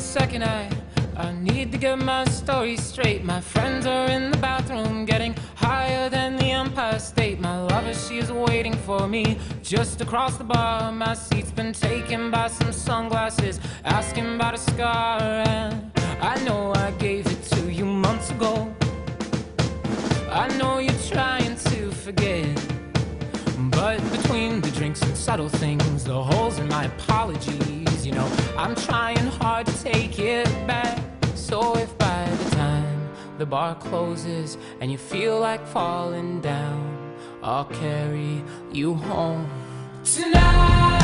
second, I need to get my story straight. My friends are in the bathroom getting higher than the Empire State. My lover, she is waiting for me just across the bar. My seat's been taken by some sunglasses, asking about a scar. And I know I gave it to you months ago. I know you're trying to forget, but between the drinks and subtle things, the holes in my apologies, you know, I'm trying hard to take it back. So if by the time the bar closes and you feel like falling down, I'll carry you home tonight.